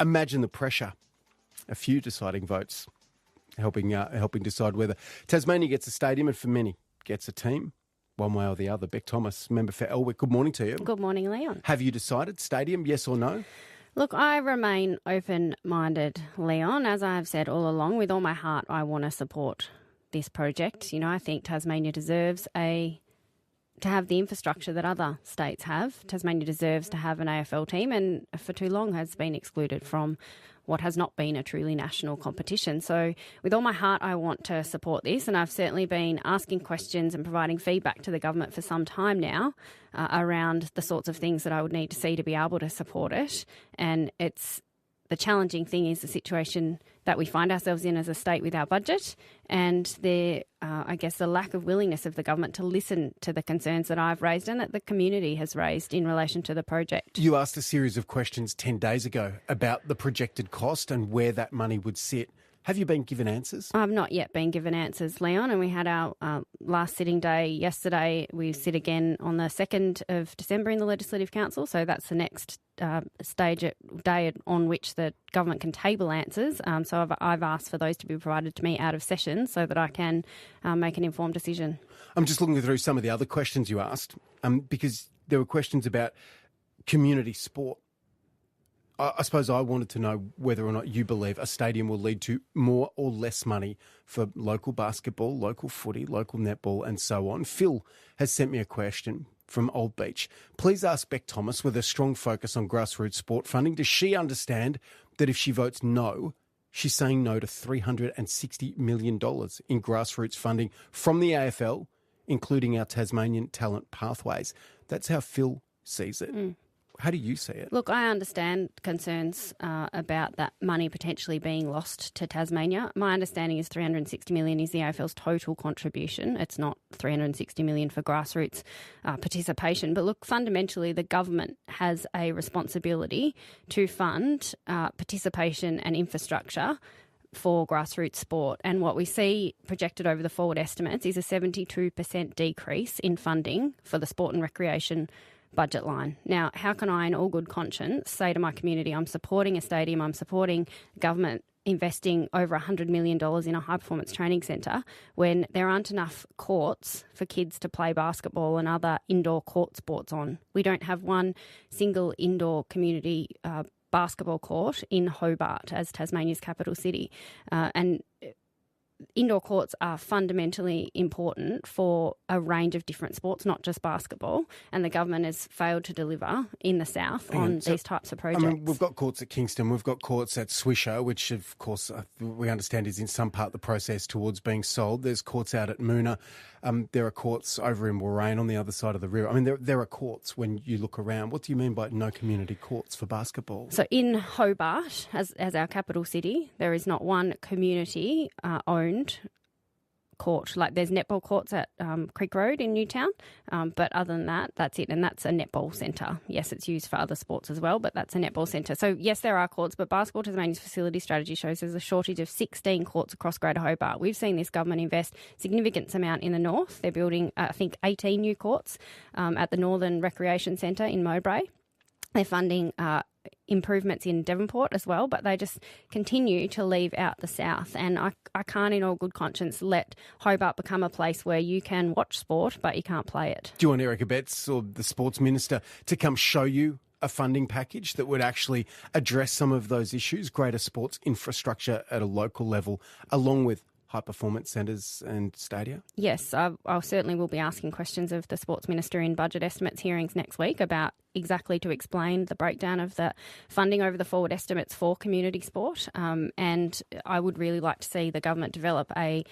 Imagine the pressure. A few deciding votes helping decide whether Tasmania gets a stadium and for many gets a team, one way or the other. Bec Thomas, member for Elwick, good morning to you. Good morning, Leon. Have you decided stadium, yes or no? Look, I remain open-minded, Leon. As I have said all along, with all my heart, I want to support this project. You know, I think Tasmania deserves to have the infrastructure that other states have. Tasmania deserves to have an AFL team and for too long has been excluded from what has not been a truly national competition. So with all my heart, I want to support this, and I've certainly been asking questions and providing feedback to the government for some time now around the sorts of things that I would need to see to be able to support it. And the challenging thing is the situation that we find ourselves in as a state with our budget and the lack of willingness of the government to listen to the concerns that I've raised and that the community has raised in relation to the project. You asked a series of questions 10 days ago about the projected cost and where that money would sit. Have you been given answers? I've not yet been given answers, Leon, and we had our last sitting day yesterday. We sit again on the 2nd of December in the Legislative Council, so that's the next day on which the government can table answers. So I've asked for those to be provided to me out of session so that I can make an informed decision. I'm just looking through some of the other questions you asked because there were questions about community sport. I suppose I wanted to know whether or not you believe a stadium will lead to more or less money for local basketball, local footy, local netball and so on. Phil has sent me a question from Old Beach. Please ask Bec Thomas with a strong focus on grassroots sport funding. Does she understand that if she votes no, she's saying no to $360 million in grassroots funding from the AFL, including our Tasmanian talent pathways? That's how Phil sees it. How do you see it? Look, I understand concerns about that money potentially being lost to Tasmania. My understanding is $360 million is the AFL's total contribution. It's not $360 million for grassroots participation. But look, fundamentally, the government has a responsibility to fund participation and infrastructure for grassroots sport. And what we see projected over the forward estimates is a 72% decrease in funding for the sport and recreation budget line. Now, how can I, in all good conscience, say to my community, I'm supporting a stadium, I'm supporting government investing over $100 million in a high-performance training centre when there aren't enough courts for kids to play basketball and other indoor court sports on? We don't have one single indoor community basketball court in Hobart as Tasmania's capital city. And indoor courts are fundamentally important for a range of different sports, not just basketball, and the government has failed to deliver in the south on these types of projects. I mean, we've got courts at Kingston, we've got courts at Swisher, which of course we understand is in some part the process towards being sold. There's courts out at Moona. There are courts over in Warrane on the other side of the river. I mean, there are courts when you look around. What do you mean by no community courts for basketball? So in Hobart, as our capital city, there is not one community owned court. Like there's netball courts at Creek Road in Newtown, but other than that, that's it. And that's a netball centre. Yes, it's used for other sports as well, but that's a netball centre. So yes, there are courts, but Basketball Tasmania's facility strategy shows there's a shortage of 16 courts across Greater Hobart. We've seen this government invest significant amount in the north. They're building, I think, 18 new courts at the Northern Recreation Centre in Mowbray. They're funding improvements in Devonport as well, but they just continue to leave out the south. And I can't in all good conscience let Hobart become a place where you can watch sport, but you can't play it. Do you want Erica Betts or the Sports Minister to come show you a funding package that would actually address some of those issues, greater sports infrastructure at a local level, along with high-performance centres and stadia? Yes, I certainly will be asking questions of the Sports Minister in budget estimates hearings next week about exactly to explain the breakdown of the funding over the forward estimates for community sport. And I would really like to see the government develop a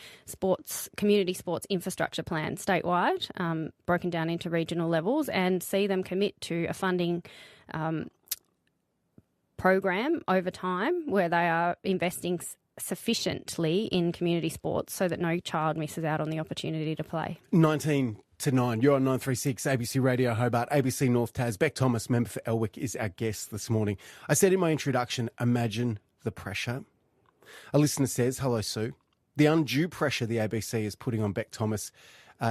community sports infrastructure plan statewide, broken down into regional levels, and see them commit to a funding program over time where they are investing sufficiently in community sports so that no child misses out on the opportunity to play. 19 to 9, you're on 936 ABC Radio Hobart, ABC North Tas. Bec Thomas, member for Elwick, is our guest this morning. I said in my introduction, imagine the pressure. A listener says, hello Sue, the undue pressure the ABC is putting on Bec Thomas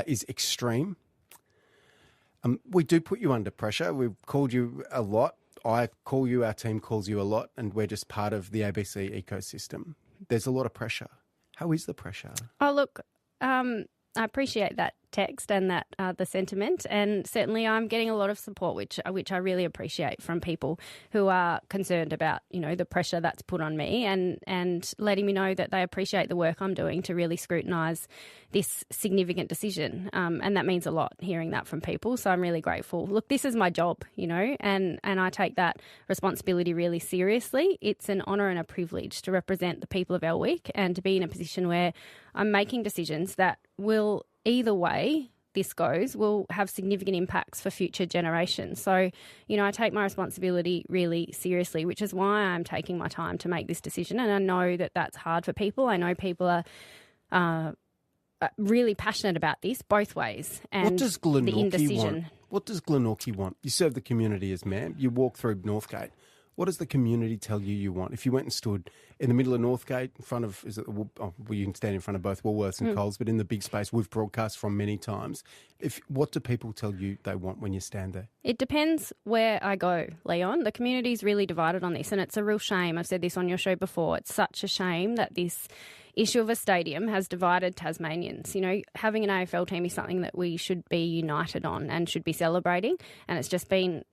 is extreme. We do put you under pressure. We've called you a lot I call you, our team calls you a lot, and we're just part of the ABC ecosystem. There's a lot of pressure. How is the pressure? Oh, look, I appreciate that text and that the sentiment, and certainly I'm getting a lot of support, which I really appreciate from people who are concerned about, the pressure that's put on me, and letting me know that they appreciate the work I'm doing to really scrutinise this significant decision, and that means a lot, hearing that from people. So I'm really grateful. Look, this is my job, and I take that responsibility really seriously. It's an honour and a privilege to represent the people of Elwick and to be in a position where I'm making decisions that will, either way this goes, will have significant impacts for future generations. So, I take my responsibility really seriously, which is why I'm taking my time to make this decision. And I know that that's hard for people. I know people are really passionate about this both ways. And what does Glenorchy the indecision want? What does Glenorchy want? You serve the community as mayor. You walk through Northgate. What does the community tell you want? If you went and stood in the middle of Northgate in front of, you can stand in front of both Woolworths and Coles, but in the big space we've broadcast from many times. What do people tell you they want when you stand there? It depends where I go, Leon. The community's really divided on this, and it's a real shame. I've said this on your show before. It's such a shame that this issue of a stadium has divided Tasmanians. Having an AFL team is something that we should be united on and should be celebrating. And it's just been,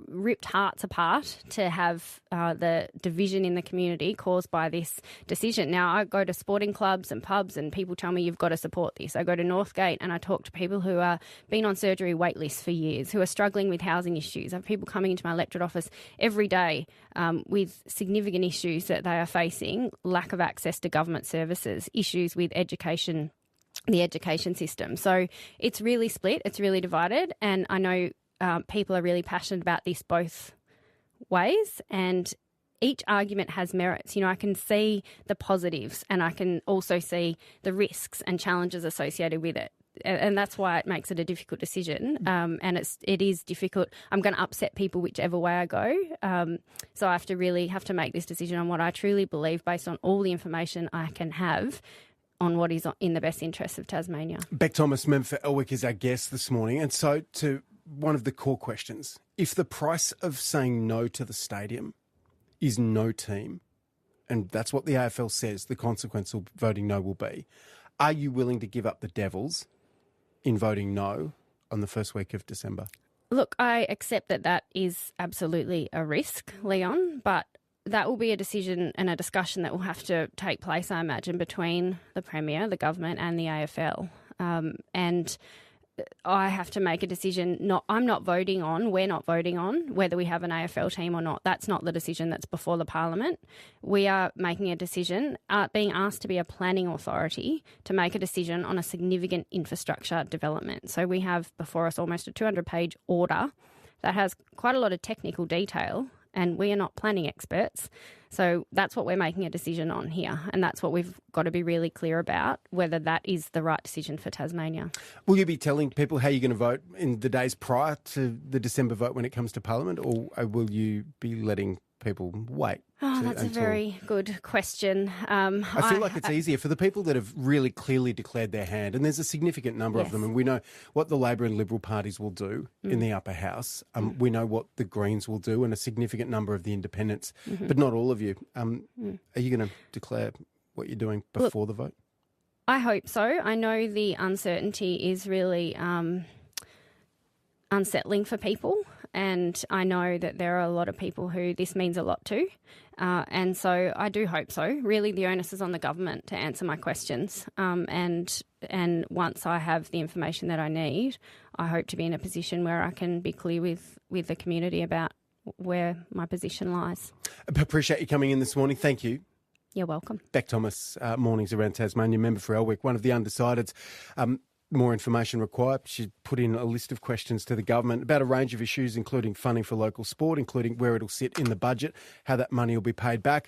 ripped hearts apart to have the division in the community caused by this decision. Now, I go to sporting clubs and pubs and people tell me you've got to support this. I go to Northgate and I talk to people who are been on surgery wait lists for years, who are struggling with housing issues. I have people coming into my electorate office every day with significant issues that they are facing, lack of access to government services, issues with education, the education system. So it's really split, it's really divided, and I know people are really passionate about this both ways, and each argument has merits. I can see the positives and I can also see the risks and challenges associated with it. And that's why it makes it a difficult decision. And it is difficult. I'm going to upset people whichever way I go. So I have to make this decision on what I truly believe based on all the information I can have on what is in the best interests of Tasmania. Bec Thomas, member for Elwick, is our guest this morning. And so to one of the core questions, if the price of saying no to the stadium is no team, and that's what the AFL says the consequence of voting no will be, are you willing to give up the Devils in voting no on the first week of December? Look, I accept that is absolutely a risk, Leon, but that will be a decision and a discussion that will have to take place, I imagine, between the Premier, the government and the AFL. And I have to make a decision. We're not voting on whether we have an AFL team or not. That's not the decision that's before the Parliament. We are making a decision, being asked to be a planning authority to make a decision on a significant infrastructure development. So we have before us almost a 200-page order that has quite a lot of technical detail, and we are not planning experts. So that's what we're making a decision on here, and that's what we've got to be really clear about, whether that is the right decision for Tasmania. Will you be telling people how you're going to vote in the days prior to the December vote when it comes to Parliament, or will you be letting people wait? That's a very good question. I feel like it's easier for the people that have really clearly declared their hand, and there's a significant number of them, and we know what the Labor and Liberal parties will do in the upper house. We know what the Greens will do, and a significant number of the independents, but not all of you. Are you going to declare what you're doing before the vote? I hope so. I know the uncertainty is really unsettling for people. And I know that there are a lot of people who this means a lot to. And so I do hope so. Really, the onus is on the government to answer my questions. And once I have the information that I need, I hope to be in a position where I can be clear with the community about where my position lies. I appreciate you coming in this morning. Thank you. You're welcome. Bec Thomas, Mornings Around Tasmania, member for Elwick, one of the undecideds. More information required. She put in a list of questions to the government about a range of issues, including funding for local sport, including where it'll sit in the budget, how that money will be paid back.